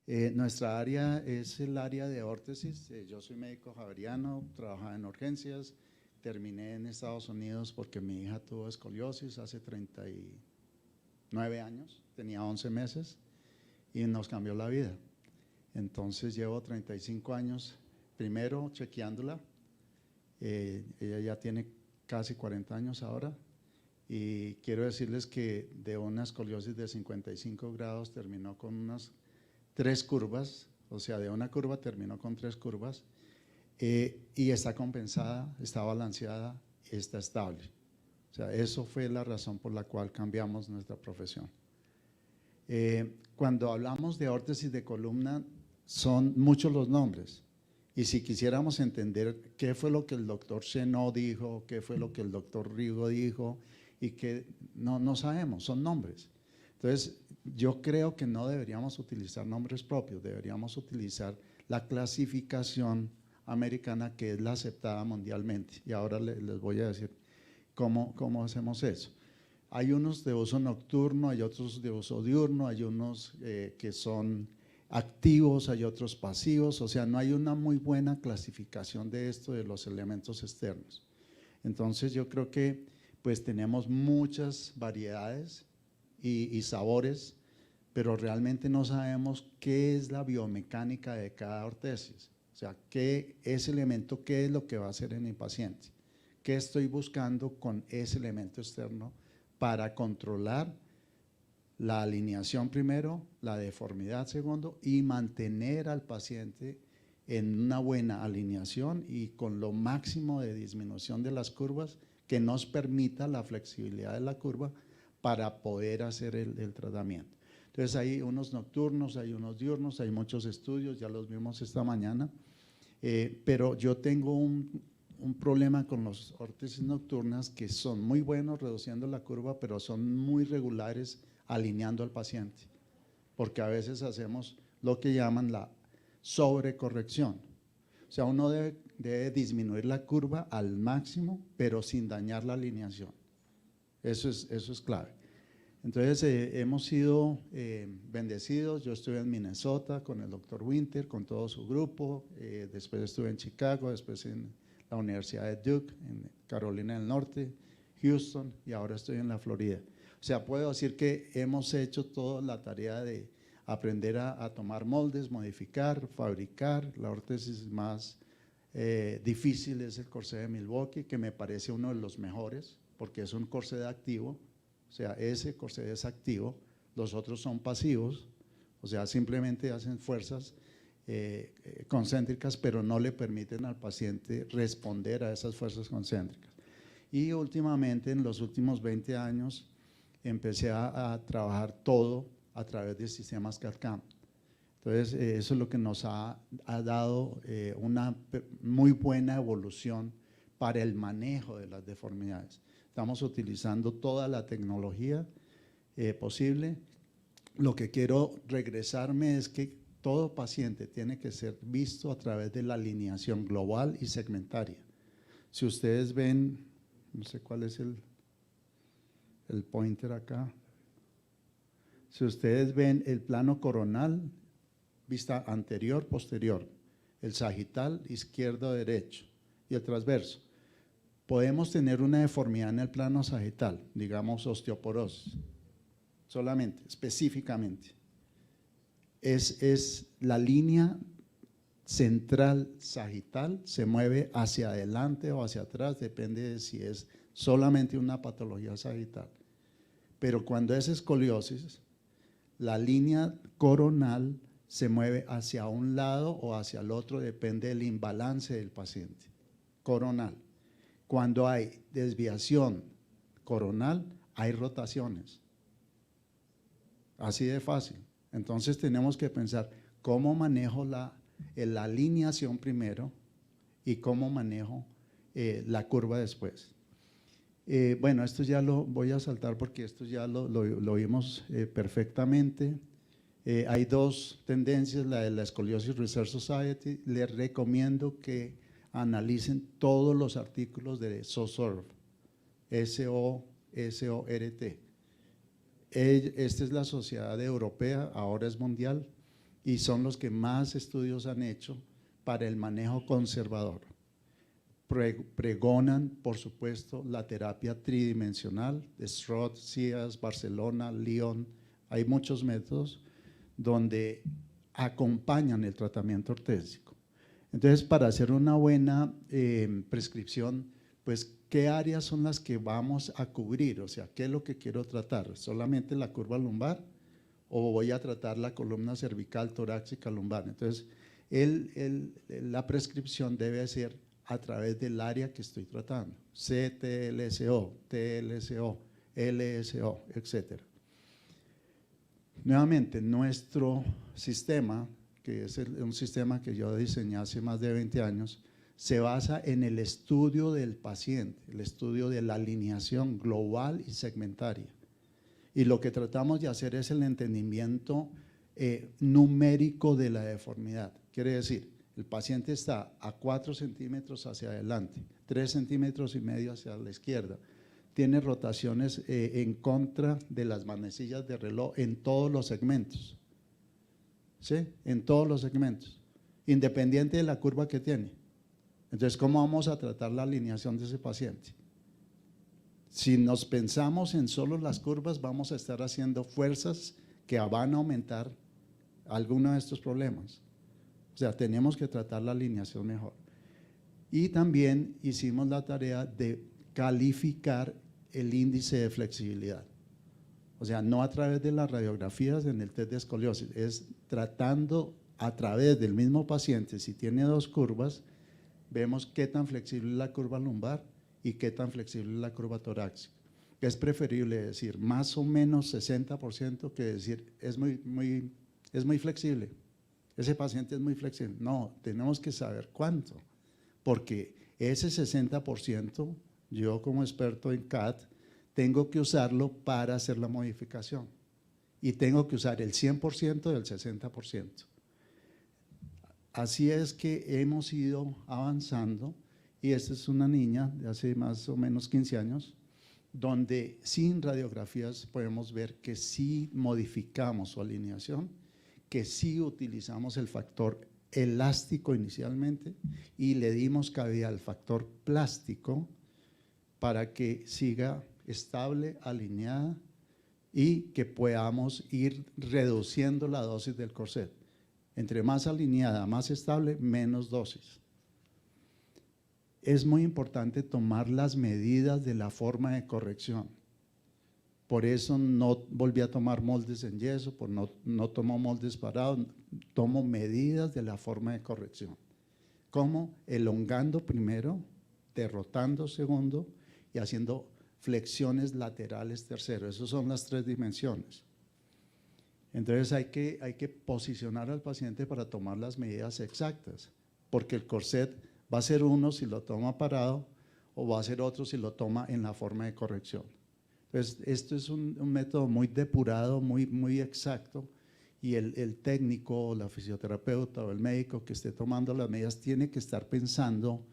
Nuestra área es el área de órtesis. Yo soy médico javeriano, trabajaba en urgencias, terminé en Estados Unidos porque mi hija tuvo escoliosis hace 39 años, tenía 11 meses y nos cambió la vida. Entonces llevo 35 años, primero chequeándola, ella ya tiene casi 40 años ahora, y quiero decirles que de una escoliosis de 55 grados terminó con unas 3 curvas, o sea, de una curva terminó con 3 curvas, y está compensada, está balanceada, está estable. O sea, eso fue la razón por la cual cambiamos nuestra profesión. Cuando hablamos de órtesis de columna, son muchos los nombres, y si quisiéramos entender qué fue lo que el doctor Chenot dijo, qué fue lo que el doctor Rigo dijo, y que no sabemos, son nombres. Entonces, yo creo que no deberíamos utilizar nombres propios, deberíamos utilizar la clasificación americana que es la aceptada mundialmente, y ahora les voy a decir cómo hacemos eso. Hay unos de uso nocturno, hay otros de uso diurno, hay unos que son activos, hay otros pasivos, o sea, no hay una muy buena clasificación de esto de los elementos externos. Entonces yo creo que pues tenemos muchas variedades y sabores, pero realmente no sabemos qué es la biomecánica de cada órtesis, o sea, qué ese elemento, qué es lo que va a hacer en mi paciente, qué estoy buscando con ese elemento externo para controlar la alineación primero, la deformidad segundo, y mantener al paciente en una buena alineación y con lo máximo de disminución de las curvas que nos permita la flexibilidad de la curva para poder hacer el tratamiento. Entonces hay unos nocturnos, hay unos diurnos, hay muchos estudios, ya los vimos esta mañana, pero yo tengo un problema con los órtesis nocturnas que son muy buenos reduciendo la curva, pero son muy regulares alineando al paciente, porque a veces hacemos lo que llaman la sobrecorrección. O sea, uno debe disminuir la curva al máximo, pero sin dañar la alineación. Eso es clave. Entonces, hemos sido bendecidos. Yo estuve en Minnesota con el doctor Winter, con todo su grupo, después estuve en Chicago, después en la Universidad de Duke, en Carolina del Norte, Houston, y ahora estoy en la Florida. O sea, puedo decir que hemos hecho toda la tarea de aprender a tomar moldes, modificar, fabricar. La órtesis más difícil es el corsé de Milwaukee, que me parece uno de los mejores, porque es un corsé activo, o sea, ese corsé es activo, los otros son pasivos, o sea, simplemente hacen fuerzas concéntricas, pero no le permiten al paciente responder a esas fuerzas concéntricas. Y últimamente, en los últimos 20 años, empecé a trabajar todo a través de sistemas CAD/CAM. Entonces, eso es lo que nos ha dado una muy buena evolución para el manejo de las deformidades. Estamos utilizando toda la tecnología posible. Lo que quiero regresarme es que todo paciente tiene que ser visto a través de la alineación global y segmentaria. Si ustedes ven, no sé cuál es el pointer acá. Si ustedes ven el plano coronal, vista anterior, posterior, el sagital, izquierdo, derecho y el transverso. Podemos tener una deformidad en el plano sagital, digamos osteoporosis, solamente, específicamente. Es la línea central sagital, se mueve hacia adelante o hacia atrás, depende de si es solamente una patología sagital. Pero cuando es escoliosis, la línea coronal se mueve hacia un lado o hacia el otro, depende del imbalance del paciente, coronal. Cuando hay desviación coronal, hay rotaciones, así de fácil. Entonces tenemos que pensar cómo manejo la alineación primero y cómo manejo la curva después. Bueno, esto ya lo voy a saltar porque esto ya lo vimos perfectamente. Hay dos tendencias, la de la Scoliosis Research Society. Les recomiendo que analicen todos los artículos de SOSORT, S-O-S-O-R-T. Esta es la sociedad europea, ahora es mundial, y son los que más estudios han hecho para el manejo conservador. Pregonan, por supuesto, la terapia tridimensional de Stroud, Cias, Barcelona, Lyon. Hay muchos métodos donde acompañan el tratamiento ortésico. Entonces, para hacer una buena prescripción, pues, ¿qué áreas son las que vamos a cubrir? O sea, ¿qué es lo que quiero tratar? ¿Solamente la curva lumbar o voy a tratar la columna cervical, torácica, lumbar? Entonces, la prescripción debe ser a través del área que estoy tratando, CTLSO, TLSO, LSO, etc. Nuevamente, nuestro sistema, que es un sistema que yo diseñé hace más de 20 años, se basa en el estudio del paciente, el estudio de la alineación global y segmentaria. Y lo que tratamos de hacer es el entendimiento numérico de la deformidad. Quiere decir, el paciente está a 4 centímetros hacia adelante, 3,5 centímetros hacia la izquierda, tiene rotaciones en contra de las manecillas de reloj en todos los segmentos, ¿sí? En todos los segmentos, independiente de la curva que tiene. Entonces, ¿cómo vamos a tratar la alineación de ese paciente? Si nos pensamos en solo las curvas, vamos a estar haciendo fuerzas que van a aumentar alguno de estos problemas. O sea, tenemos que tratar la alineación mejor. Y también hicimos la tarea de calificar el índice de flexibilidad. O sea, no a través de las radiografías en el test de escoliosis, es tratando a través del mismo paciente, si tiene 2 curvas, vemos qué tan flexible es la curva lumbar y qué tan flexible es la curva torácica. Es preferible decir más o menos 60% que decir es muy flexible. Ese paciente es muy flexible. No, tenemos que saber cuánto, porque ese 60%, yo como experto en CAD, tengo que usarlo para hacer la modificación y tengo que usar el 100% del 60%. Así es que hemos ido avanzando y esta es una niña de hace más o menos 15 años, donde sin radiografías podemos ver que sí modificamos su alineación, que sí utilizamos el factor elástico inicialmente y le dimos cabida al factor plástico para que siga estable, alineada y que podamos ir reduciendo la dosis del corset. Entre más alineada, más estable, menos dosis. Es muy importante tomar las medidas de la forma de corrección. Por eso no volví a tomar moldes en yeso, no tomo moldes parados, tomo medidas de la forma de corrección. Como elongando primero, derrotando segundo y haciendo flexiones laterales tercero. Esas son las 3 dimensiones. Entonces hay que posicionar al paciente para tomar las medidas exactas, porque el corset va a ser uno si lo toma parado o va a ser otro si lo toma en la forma de corrección. Entonces, esto es un método muy depurado, muy exacto, y el técnico, la fisioterapeuta o el médico que esté tomando las medidas tiene que estar pensando,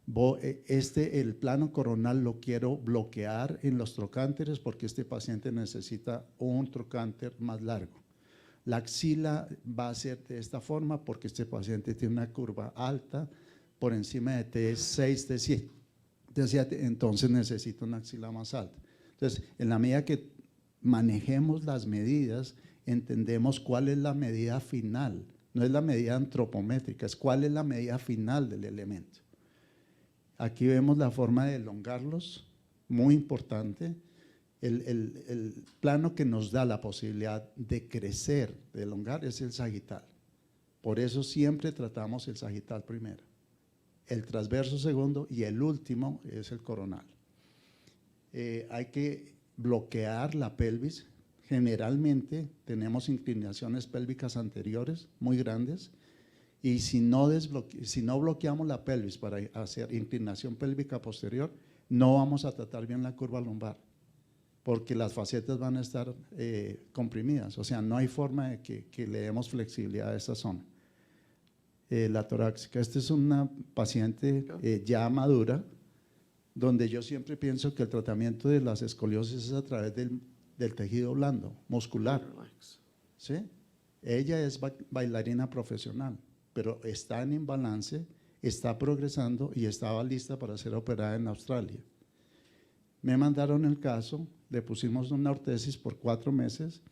el plano coronal lo quiero bloquear en los trocánteres porque este paciente necesita un trocánter más largo. La axila va a ser de esta forma porque este paciente tiene una curva alta por encima de T6, T7, entonces necesita una axila más alta. Entonces, en la medida que manejemos las medidas, entendemos cuál es la medida final, no es la medida antropométrica, es cuál es la medida final del elemento. Aquí vemos la forma de elongarlos, muy importante. El plano que nos da la posibilidad de crecer, de elongar, es el sagital. Por eso siempre tratamos el sagital primero, el transverso segundo y el último es el coronal. Hay que bloquear la pelvis. Generalmente tenemos inclinaciones pélvicas anteriores muy grandes y si no bloqueamos la pelvis para hacer inclinación pélvica posterior, no vamos a tratar bien la curva lumbar porque las facetas van a estar comprimidas, o sea, no hay forma de que le demos flexibilidad a esta zona. La torácica, esta es una paciente ya madura, donde yo siempre pienso que el tratamiento de las escoliosis es a través del tejido blando, muscular, ¿sí? Ella es bailarina profesional, pero está en imbalance, está progresando y estaba lista para ser operada en Australia. Me mandaron el caso, le pusimos una ortesis por 4 meses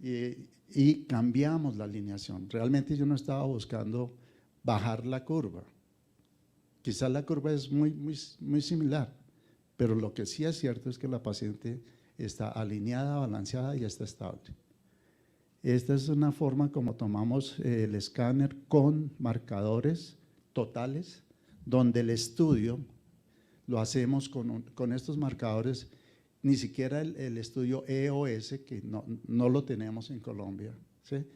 y cambiamos la alineación. Realmente yo no estaba buscando bajar la curva. Quizás la curva es muy similar, pero lo que sí es cierto es que la paciente está alineada, balanceada y está estable. Esta es una forma como tomamos el escáner con marcadores totales, donde el estudio lo hacemos con estos marcadores, ni siquiera el estudio EOS, que no lo tenemos en Colombia, ¿sí?,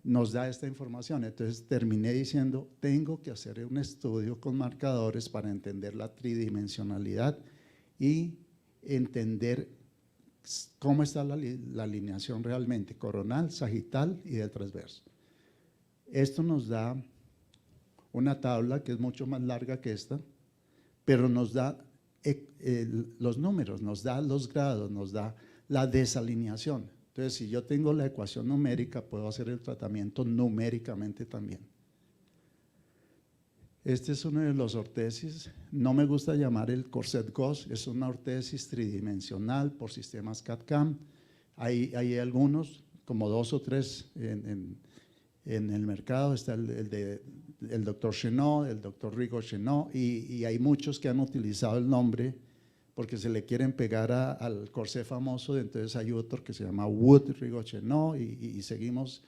nos da esta información. Entonces terminé diciendo, tengo que hacer un estudio con marcadores para entender la tridimensionalidad y entender cómo está la alineación realmente, coronal, sagital y del transverso. Esto nos da una tabla que es mucho más larga que esta, pero nos da los números, nos da los grados, nos da la desalineación. Entonces, si yo tengo la ecuación numérica, puedo hacer el tratamiento numéricamente también. Este es uno de los ortesis, no me gusta llamar el corset Gauss, es una ortesis tridimensional por sistemas CAD-CAM. Hay algunos, como 2 o 3 en el mercado, está el doctor Chenot, el doctor Rigaud Chenot, y hay muchos que han utilizado el nombre porque se le quieren pegar al corsé famoso. Entonces hay otro que se llama Wood Rigaud Chenot y seguimos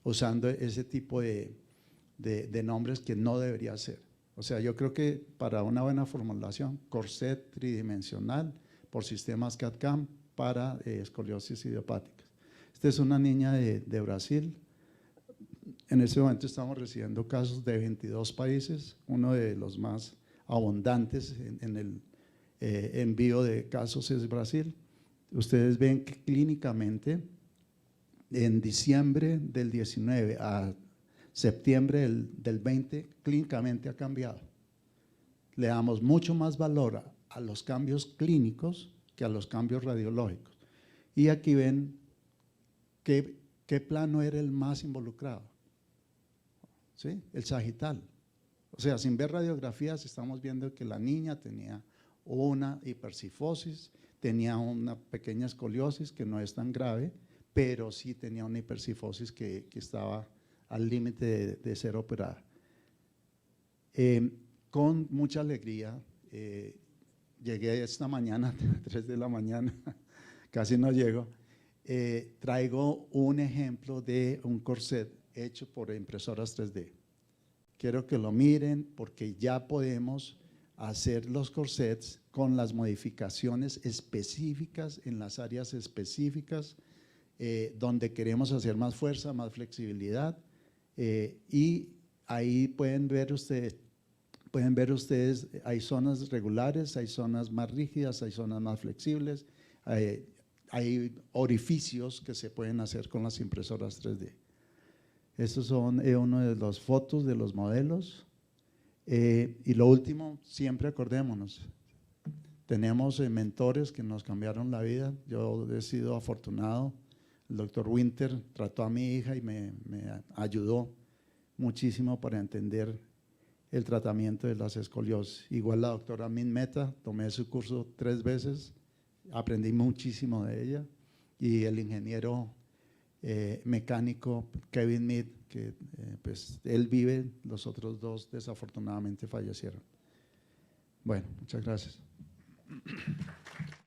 usando ese tipo de nombres que no debería ser. O sea, yo creo que para una buena formulación, corset tridimensional por sistemas CAD-CAM para escoliosis idiopáticas. Esta es una niña de Brasil. En este momento estamos recibiendo casos de 22 países, uno de los más abundantes en el envío de casos es Brasil. Ustedes ven que clínicamente en diciembre del 19 a septiembre del 20, clínicamente ha cambiado. Le damos mucho más valor a los cambios clínicos que a los cambios radiológicos. Y aquí ven qué plano era el más involucrado, ¿sí?, el sagital. O sea, sin ver radiografías estamos viendo que la niña tenía una hipercifosis, tenía una pequeña escoliosis que no es tan grave, pero sí tenía una hipercifosis que estaba al límite de ser operada. Con mucha alegría, llegué esta mañana, 3 de la mañana, casi no llego, traigo un ejemplo de un corset hecho por impresoras 3D. Quiero que lo miren porque ya podemos hacer los corsets con las modificaciones específicas en las áreas específicas donde queremos hacer más fuerza, más flexibilidad, y ahí pueden ver ustedes, hay zonas regulares, hay zonas más rígidas, hay zonas más flexibles, hay orificios que se pueden hacer con las impresoras 3D. Estos son una de las fotos de los modelos. Y lo último, siempre acordémonos, tenemos mentores que nos cambiaron la vida. Yo he sido afortunado, el doctor Winter trató a mi hija y me ayudó muchísimo para entender el tratamiento de las escoliosis. Igual la doctora Min Mehta, tomé su curso 3 veces, aprendí muchísimo de ella, y el ingeniero mecánico Kevin Mead, que pues él vive, los otros 2 desafortunadamente fallecieron. Bueno, muchas gracias.